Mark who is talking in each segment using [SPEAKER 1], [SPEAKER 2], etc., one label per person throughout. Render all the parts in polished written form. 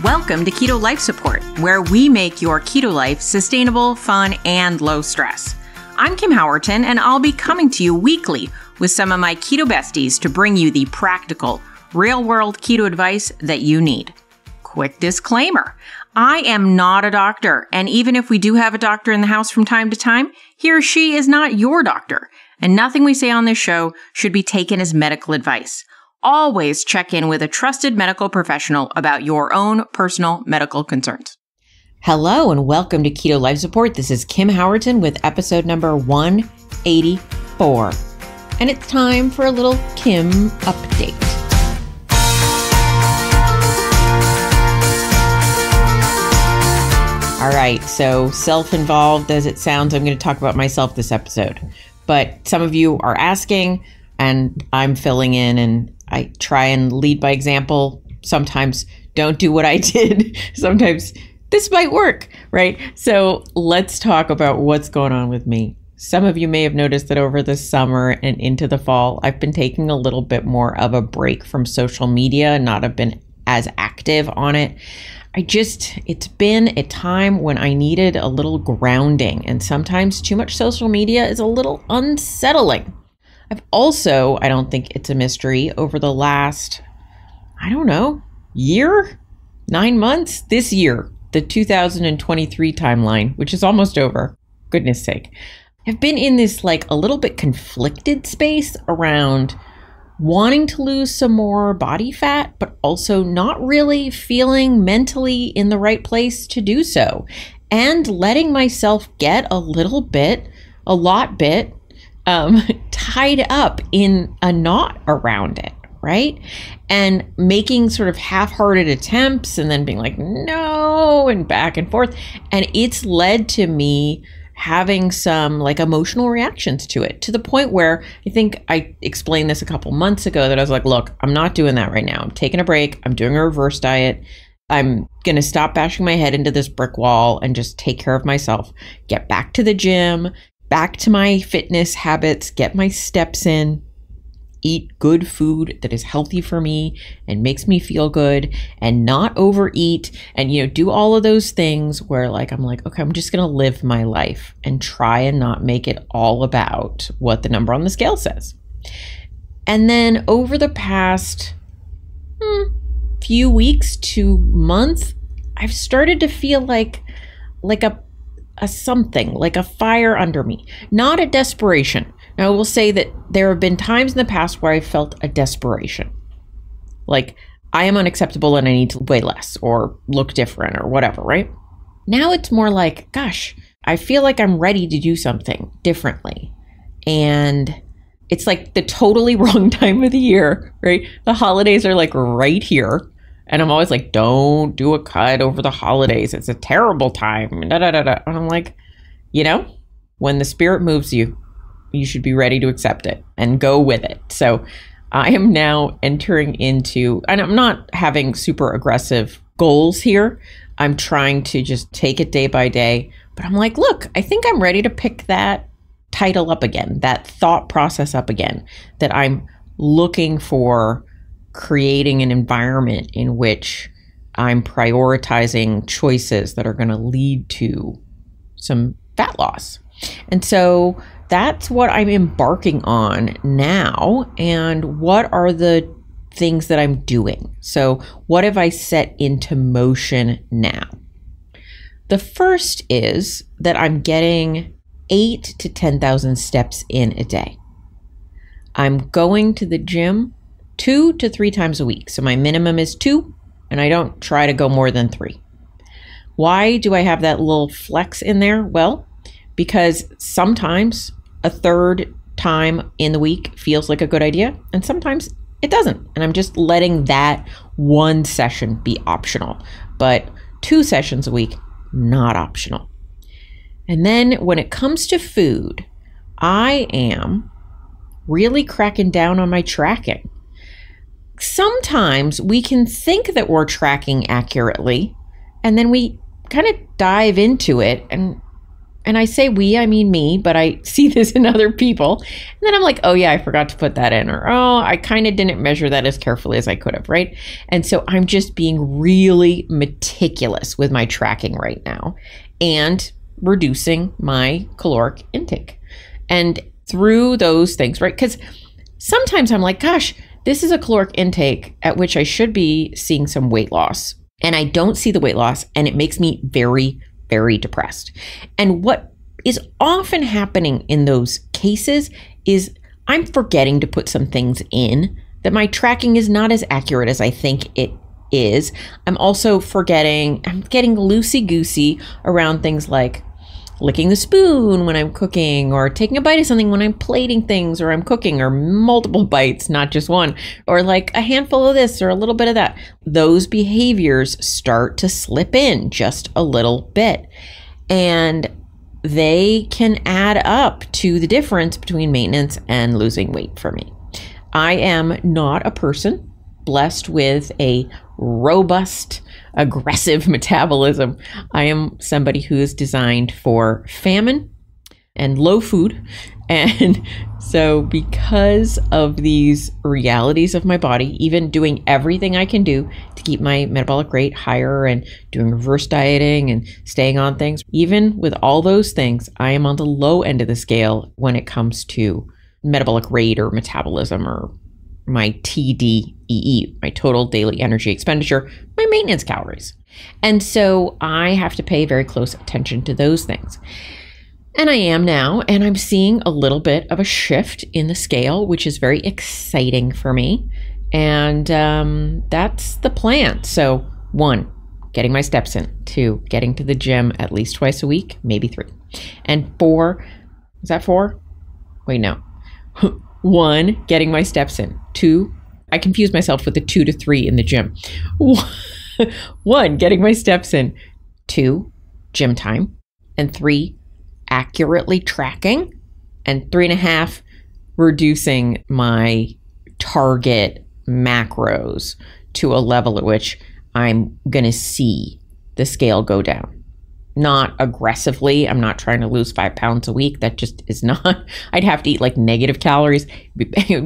[SPEAKER 1] Welcome to Keto Life Support, where we make your keto life sustainable, fun, and low stress. I'm Kim Howerton, and I'll be coming to you weekly with some of my keto besties to bring you the practical, real-world keto advice that you need. Quick disclaimer, I am not a doctor, and even if we do have a doctor in the house from time to time, he or she is not your doctor, and nothing we say on this show should be taken as medical advice. Always check in with a trusted medical professional about your own personal medical concerns.
[SPEAKER 2] Hello and welcome to Keto Life Support. This is Kim Howerton with episode number 184. And it's time for a little Kim update. All right, so self-involved as it sounds, I'm going to talk about myself this episode. But some of you are asking, and I'm filling in, and I try and lead by example. Sometimes don't do what I did. Sometimes this might work, right? So let's talk about what's going on with me. Some of you may have noticed that over the summer and into the fall, I've been taking a little bit more of a break from social media and not have been as active on it. It's been a time when I needed a little grounding, and sometimes too much social media is a little unsettling. I've also, I don't think it's a mystery, over the last, year? 9 months? This year, the 2023 timeline, which is almost over, goodness sake, I've been in this a little bit conflicted space around wanting to lose some more body fat, but also not really feeling mentally in the right place to do so, and letting myself get a lot bit, tied up in a knot around it, right? And making sort of half-hearted attempts and then being like, no, and back and forth. And it's led to me having some emotional reactions to it, to the point where I think I explained this a couple months ago that I was like, look, I'm not doing that right now. I'm taking a break. I'm doing a reverse diet. I'm going to stop bashing my head into this brick wall and just take care of myself, get back to the gym, back to my fitness habits, get my steps in, eat good food that is healthy for me and makes me feel good, and not overeat, and, do all of those things where I'm like, okay, I'm just going to live my life and try and not make it all about what the number on the scale says. And then over the past few weeks to month, I've started to feel like a fire under me, not a desperation. Now, I will say that there have been times in the past where I felt a desperation, like I am unacceptable and I need to weigh less or look different or whatever, right? Now it's more like, gosh, I feel like I'm ready to do something differently. And it's the totally wrong time of the year, right? The holidays are right here. And I'm always like, don't do a cut over the holidays. It's a terrible time. And I'm like, when the spirit moves you, you should be ready to accept it and go with it. So I am now entering into, and I'm not having super aggressive goals here. I'm trying to just take it day by day. But I'm like, look, I think I'm ready to pick that title up again, that thought process up again, that I'm looking for creating an environment in which I'm prioritizing choices that are going to lead to some fat loss. And so that's what I'm embarking on now. And what are the things that I'm doing? So what have I set into motion now? The first is that I'm getting 8,000 to 10,000 steps in a day. I'm going to the gym 2 to 3 times a week. So my minimum is 2, and I don't try to go more than 3. Why do I have that little flex in there? Well, because sometimes a third time in the week feels like a good idea, and sometimes it doesn't. And I'm just letting that one session be optional, but 2 sessions a week, not optional. And then when it comes to food, I am really cracking down on my tracking. Sometimes we can think that we're tracking accurately, and then we kind of dive into it, and And I say we, I mean me, but I see this in other people. And then I'm like, oh yeah, I forgot to put that in. Or, oh, I kind of didn't measure that as carefully as I could have, right? And so I'm just being really meticulous with my tracking right now and reducing my caloric intake. And through those things, right? Because sometimes I'm like, gosh, this is a caloric intake at which I should be seeing some weight loss. And I don't see the weight loss, and it makes me very, very depressed. And what is often happening in those cases is I'm forgetting to put some things in, that my tracking is not as accurate as I think it is. I'm also forgetting, I'm getting loosey-goosey around things like licking the spoon when I'm cooking, or taking a bite of something when I'm plating things or I'm cooking, or multiple bites, not just one, or like a handful of this or a little bit of that. Those behaviors start to slip in just a little bit, and they can add up to the difference between maintenance and losing weight for me. I am not a person blessed with a robust, aggressive metabolism. I am somebody who is designed for famine and low food. And so because of these realities of my body, even doing everything I can do to keep my metabolic rate higher and doing reverse dieting and staying on things, even with all those things, I am on the low end of the scale when it comes to metabolic rate or metabolism, or my TDEE, my total daily energy expenditure, my maintenance calories. And so I have to pay very close attention to those things. And I am now, and I'm seeing a little bit of a shift in the scale, which is very exciting for me. And that's the plan. So 1, getting my steps in. 2, getting to the gym at least twice a week, maybe 3. And 4, is that 4? Wait, no. 1, getting my steps in. 2, I confuse myself with the 2 to 3 in the gym. 1, getting my steps in. 2, gym time. And 3, accurately tracking. And 3.5, reducing my target macros to a level at which I'm going to see the scale go down. Not aggressively. I'm not trying to lose 5 pounds a week. That just is not, I'd have to eat like negative calories.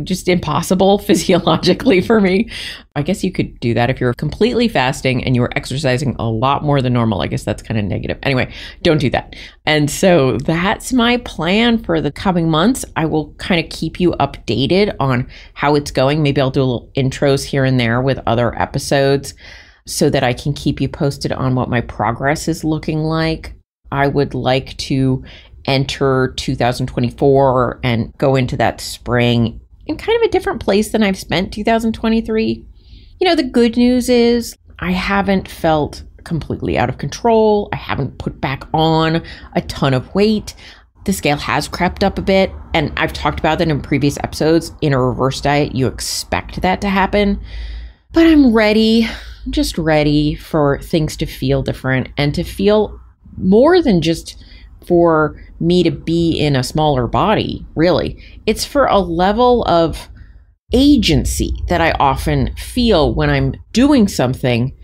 [SPEAKER 2] Just impossible physiologically for me. I guess you could do that if you're completely fasting and you were exercising a lot more than normal. I guess that's kind of negative. Anyway, don't do that. And so that's my plan for the coming months. I will kind of keep you updated on how it's going. Maybe I'll do a little intros here and there with other episodes, so that I can keep you posted on what my progress is looking like. I would like to enter 2024 and go into that spring in kind of a different place than I've spent 2023. You know, the good news is I haven't felt completely out of control. I haven't put back on a ton of weight. The scale has crept up a bit, and I've talked about that in previous episodes. In a reverse diet, you expect that to happen, but I'm ready. I'm just ready for things to feel different, and to feel more than just for me to be in a smaller body, really. It's for a level of agency that I often feel when I'm doing something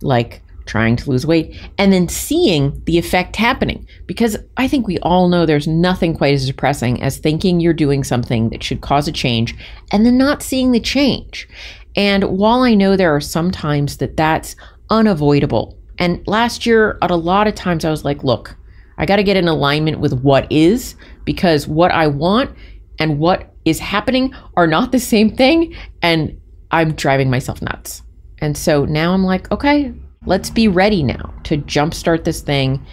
[SPEAKER 2] like trying to lose weight and then seeing the effect happening. Because I think we all know there's nothing quite as depressing as thinking you're doing something that should cause a change and then not seeing the change. And while I know there are some times that that's unavoidable, and last year at a lot of times I was like, look, I got to get in alignment with what is, because what I want and what is happening are not the same thing, and I'm driving myself nuts. And so now I'm like, okay, let's be ready now to jumpstart this thing,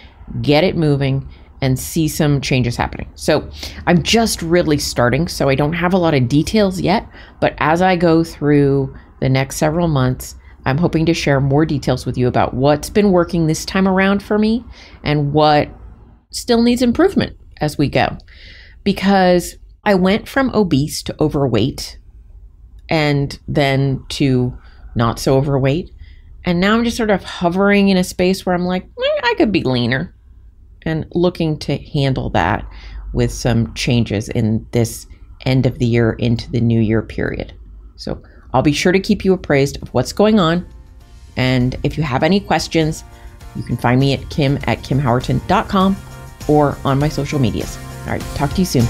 [SPEAKER 2] get it moving, and see some changes happening. So I'm just really starting, so I don't have a lot of details yet, but as I go through the next several months, I'm hoping to share more details with you about what's been working this time around for me and what still needs improvement as we go. Because I went from obese to overweight, and then to not so overweight. And now I'm just sort of hovering in a space where I'm like, I could be leaner, and looking to handle that with some changes in this end of the year into the new year period. So I'll be sure to keep you appraised of what's going on. And if you have any questions, you can find me at kim@kimhowerton.com. or on my social medias. All right, talk to you soon.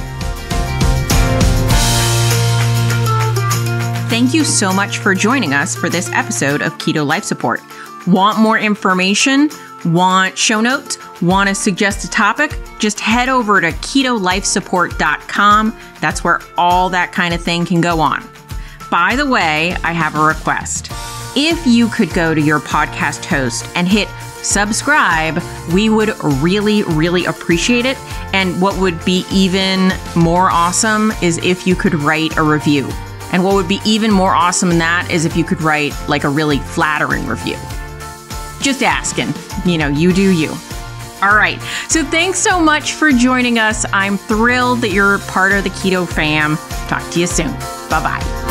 [SPEAKER 1] Thank you so much for joining us for this episode of Keto Life Support. Want more information? Want show notes? Want to suggest a topic? Just head over to ketolifesupport.com. That's where all that kind of thing can go on. By the way, I have a request. If you could go to your podcast host and hit subscribe, we would really, really appreciate it. And what would be even more awesome is if you could write a review. And what would be even more awesome than that is if you could write like a really flattering review. Just asking, you do you. All right. So thanks so much for joining us. I'm thrilled that you're part of the Keto fam. Talk to you soon. Bye-bye.